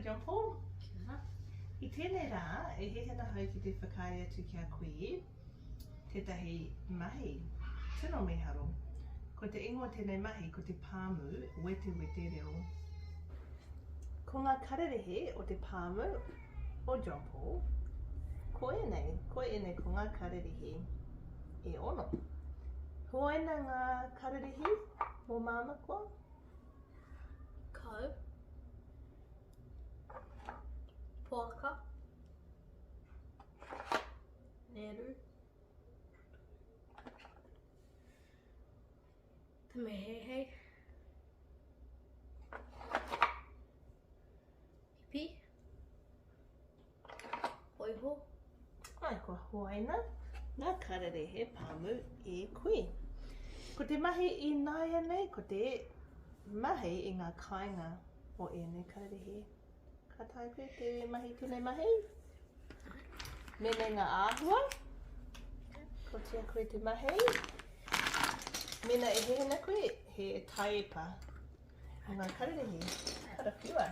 John Paul. I tēnei rā, e hehena hau ki te whakaia atu ki a koe, tētahi mahi, tino meharo. Ko te ingoa tēnei mahi, ko te Pāmu Wetewete reo. Ko ngā kararehe o te Pāmu o John Paul, ko ēnei ko ngā kararehe e ono. Huaina ngā kararehe mō māma koa? Ko, Poaka, Neru, Tamehehe, Hipi, Oiho. Ai, ko huaina ngā kararehe Pāmu e koe. Ko te mahi I nāia nei, ko te mahi I ngā kāinga o ēnei kararehe. Ka tai koe te mahi tēnei mahi. Mēnei ngā āhua. Ko tia koe te mahi. Mēnā e hehena koe, he taiepa o ngā kararehe. Karawhiua.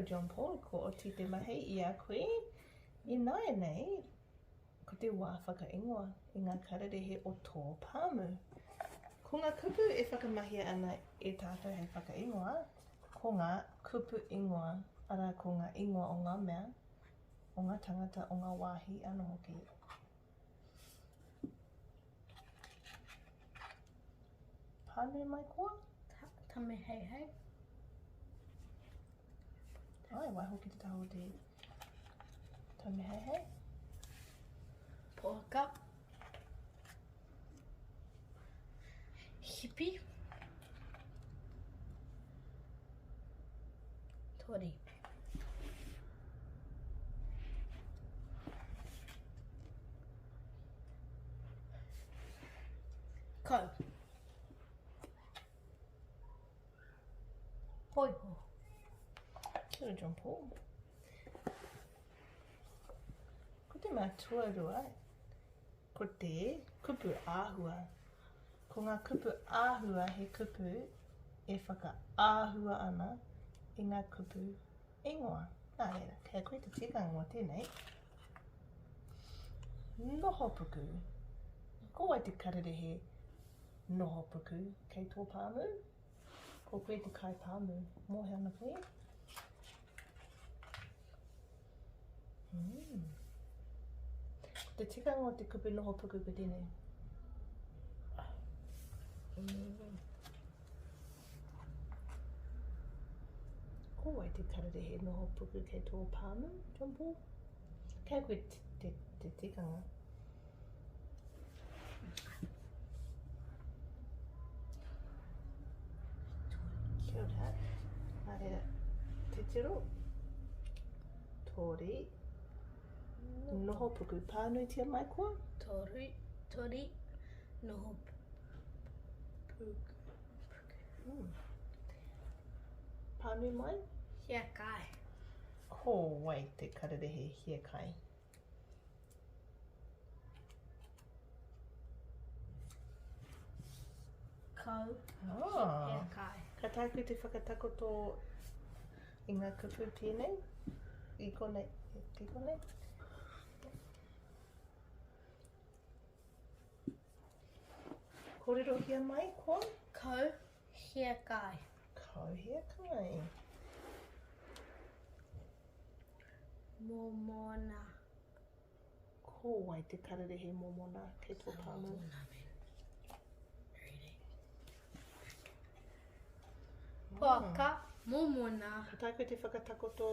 John Paul, ko o te mahi I a koe. I nāia nei, ko te wā whakaingoa I ngā kararehe o tō Pāmu. Ko ngā kupu e whakamahia ana e tātou hei whakaingoa, ko ngā kupu ingoa, ara ko ngā ingoa o ngā mea, o ngā tangata o ngā wāhi anō hoki. Pānui mai koa? Tamehehe. Ai, wai hoki te taho te tamehehe. Poaka, Hipi, Tori. Ko, Hoiho. Kia ora, John Paul. Ko te mea tuarua, ko te kupu āhua. Ko ngā kupu āhua he kupu e whakaāhua ana I ngā kupu ingoa. Nā reira, kei koe te tikanga o tēnei. Noho puku. Ko wai te kararehe noho puku kei tō Pāmu. Ko koe te kai Pāmu. Mōhe ana koe. Te tikanga o te kupu noho puku ko tēnei. Ko wai te kararehe noho puku kei tō Pāmu, John Paul. Kei koe te tikanga. Kia ora. Nā reira, te tiro. Tori. Noho puku. Pānui tia mai koa? Tori, noho puku. Pānui mai? Hiakai. Ho wai te kararehe hiakai. Ko, Hiakai. Ka tai koe te whakatakoto I ngā kupu pēnei? I konei. Kōrero hia mai koa? Ko, Hiakai. Ko hiakai. Momona. Ko wai te kararehe momona kei tō Pāmu. Poaka, momona. Ka tai koe te whakatakoto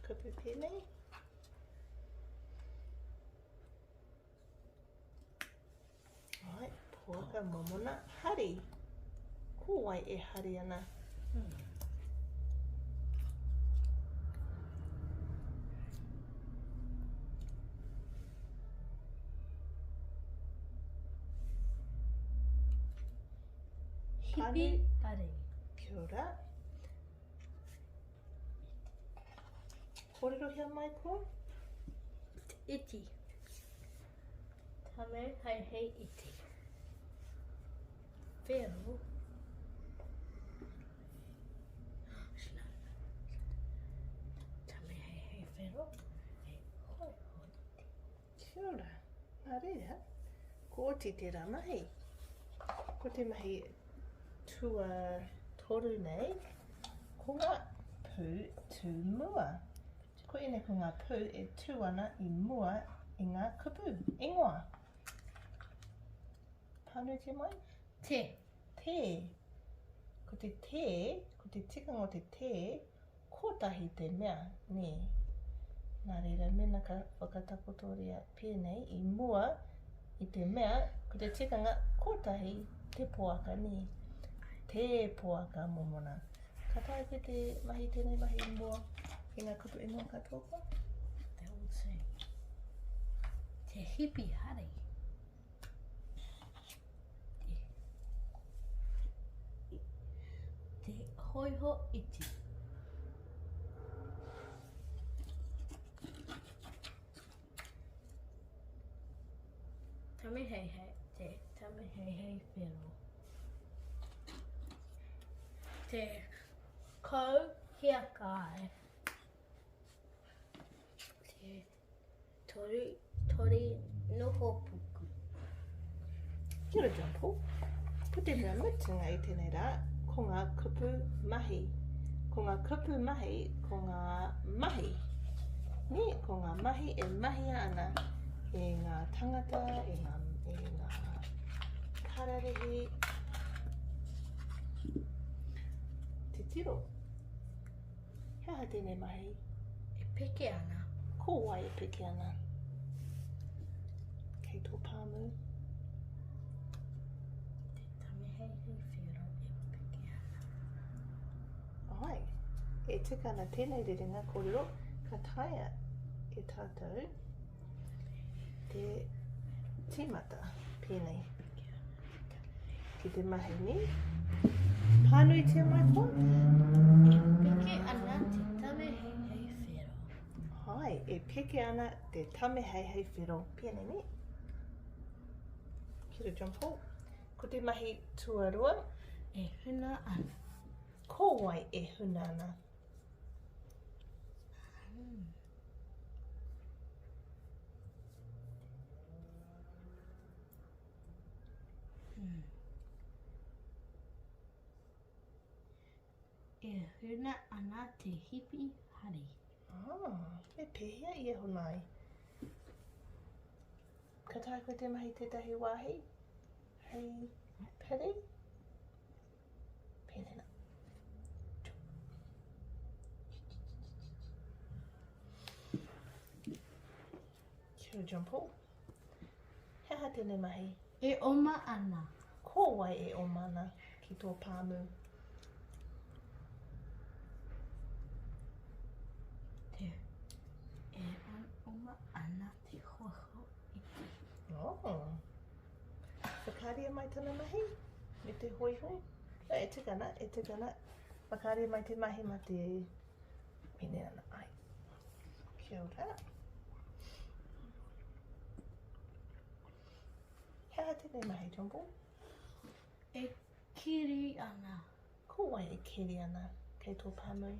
kupu pēnei? Ai, poaka momona. Hari. Ko wai e hari ana. Hipi, pare. Kia ora. kōrero hea mai ko? Iti. Tame hei hei iti. Whero. Tame hei hei whero. Hei hoi hoi iti. Kia ora. Nā rea, ko oti te rā mahi. Ko te mahi tua toru nei, ko ngā pū tū mua. Ko ene ko ngā pū e tū ana i mua i ngā kupu, ingoa. Pānu te mai? Te. Te. Ko te te, ko te tikanga o te te, kotahi te mea, ne. Nā reira, mena ka whakatakotoria pēnei i mua i te mea, ko te tikanga kotahi te poaka, ne. Te poaka momona. Ka tae ki te mahi tēnei mahi i mua i ngā kupu ingoa katoa koa? Te old saying. Te hippie hari. Te hoiho iti. Tame hei hei, te tame hei hei whero. Te kau hia kai. Te tori noho puku. Kia ora, John Paul. Ko te mea mutunga i tēnei rā, ko ngā kupu mahi. Ko ngā kupu mahi, ko ngā mahi. Ne, ko ngā mahi e mahia ana e ngā tangata, e ngā kararehe. Te tiro. Hea tēnei mahi. E peke ana. Ko wai e peke ana. Kei tō pāmu. Te tame hei hei whero e peke ana. Ai, e tika ana tēnei rerenga kōrero, ka taia e tātou te tīmata pēnei. Ki te mahi ni. Pānui te mai ko? E peke ana te tame hei hei whero. Ai, e peke ana te tame hei hei whero pēnei ni. Kia ora, John Paul. Ko te mahi tuarua, E huna ana. ko wai e huna ana. E huna ana te hippie hari. E pēhia i e honai. Ka tae koe te mahi tētahi wāhi? Hei pēnei? Pēnei nā. Kia ora, John Paul. Hea tēnei mahi. E oma ana. Ko wai e o mana ki tō pāmu. Te e oma ana te hoho iti. Whakaria mai tana mahi? Me te hoi hoi? E tikana, e tikana. Whakaria mai te mahi ma te pēnei ana ai. Kia ora. Hea tēnei mahi, John Paul. E kiri ana. Ko wai e kiri ana kei tō pāmu.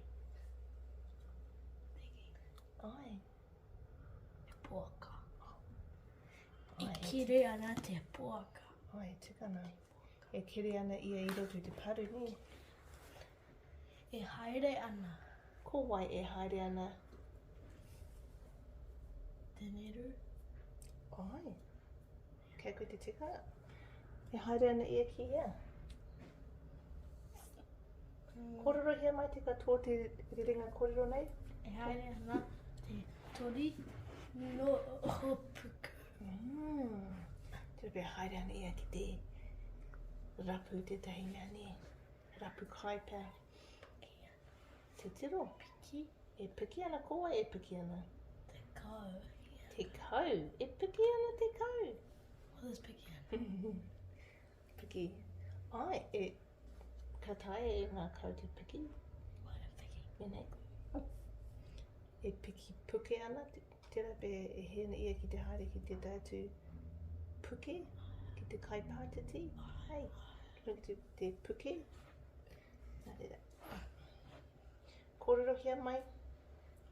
Ai. E poaka. E Ai, kiri ana te poaka. Ai, tikana. E kiri ana ia i roto i te paru ni. E haere ana. Ko wai e haere ana. Te neru. Ai. Kei koe te tika. E haere ana ia ki ia. Kōrero hea mai tika tō te rerenga kōrero nei. E haere ana te tori no hopuku. Te rebe haere ana ia ki te rapu te tahi mea ni. Rapu kaipea. Te tiro. Piki. E piki ana ko wai e piki ana. Te kau. Te kau. E piki ana te kau. What is piki ana? Piki. Ai, e ka tae e ngā kau te piki. What is piki? Pēnei. e piki puke ana, tērā pe e hena ia ki te haere ki te tātu puke, ki te kaipātiti, hei, te puke, nā reira. Kōrero hia mai,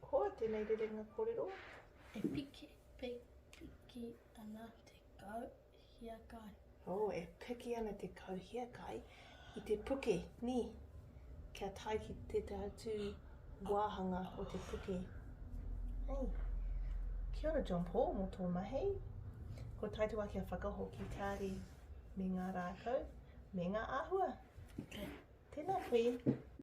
koa tēnei rerenga kōrero. E piki ana te kau hia kai. E piki ana te kau hia kai i te puke, ni, kia tai ki te tātu wāhanga o te puke. Hei, kia ora John Paul mō tō mahi. Ko taitoa kia whakahoki kāri me ngā rākau, me ngā āhua. Okay. Tēnā koe.